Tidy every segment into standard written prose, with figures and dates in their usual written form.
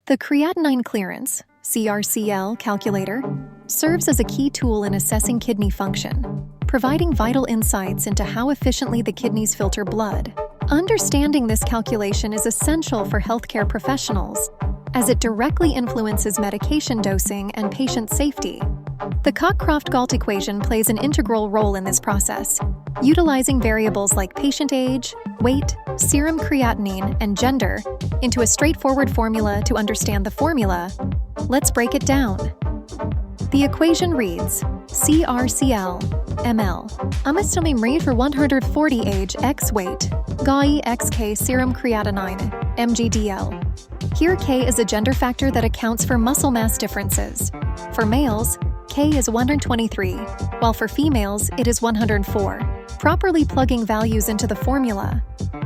The Creatinine Clearance (CrCl) calculator serves as a key tool in assessing kidney function, providing vital insights into how efficiently the kidneys filter blood. Understanding this calculation is essential for healthcare professionals, as it directly influences medication dosing and patient safety. The Cockcroft-Gault equation plays an integral role in this process, utilizing variables like patient age, weight, serum creatinine, and gender into a straightforward formula to understand the formula. Let's break it down. The equation reads CrCl ml amastomim rate for 140 age x weight GAI xk serum creatinine mgdl. Here K is a gender factor that accounts for muscle mass differences. For males, K is 123, while for females it is 104. Properly plugging values into the formula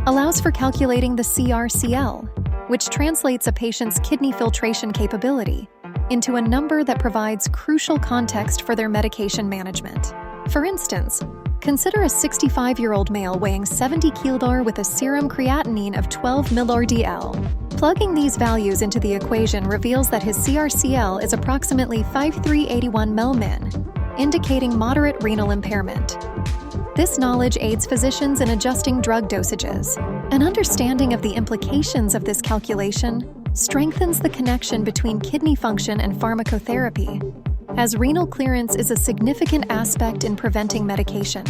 allows for calculating the CrCl, which translates a patient's kidney filtration capability into a number that provides crucial context for their medication management. For instance, consider a 65-year-old male weighing 70 kg with a serum creatinine of 12 mg/dl. Plugging these values into the equation reveals that his CrCl is approximately 5381 ml/min, indicating moderate renal impairment. This knowledge aids physicians in adjusting drug dosages. An understanding of the implications of this calculation strengthens the connection between kidney function and pharmacotherapy, as renal clearance is a significant aspect in preventing medication.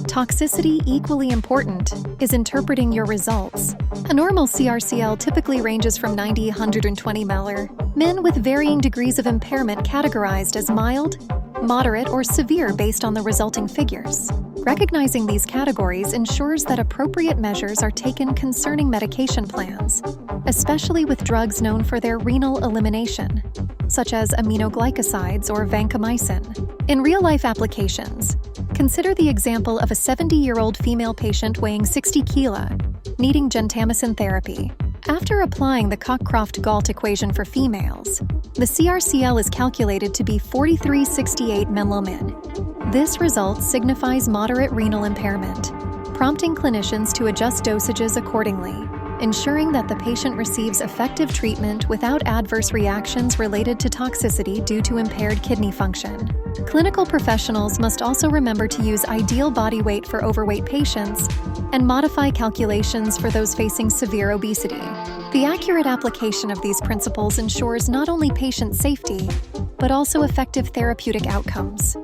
Toxicity, equally important, is interpreting your results. A normal CrCl typically ranges from 90–120 ml/min, with varying degrees of impairment categorized as mild, moderate, or severe based on the resulting figures. Recognizing these categories ensures that appropriate measures are taken concerning medication plans, especially with drugs known for their renal elimination, such as aminoglycosides or vancomycin. In real-life applications, consider the example of a 70-year-old female patient weighing 60 kg, needing gentamicin therapy. After applying the Cockcroft-Gault equation for females, the CrCl is calculated to be 4368 ml/min. This result signifies moderate renal impairment, prompting clinicians to adjust dosages accordingly, ensuring that the patient receives effective treatment without adverse reactions related to toxicity due to impaired kidney function. Clinical professionals must also remember to use ideal body weight for overweight patients and modify calculations for those facing severe obesity. The accurate application of these principles ensures not only patient safety, but also effective therapeutic outcomes.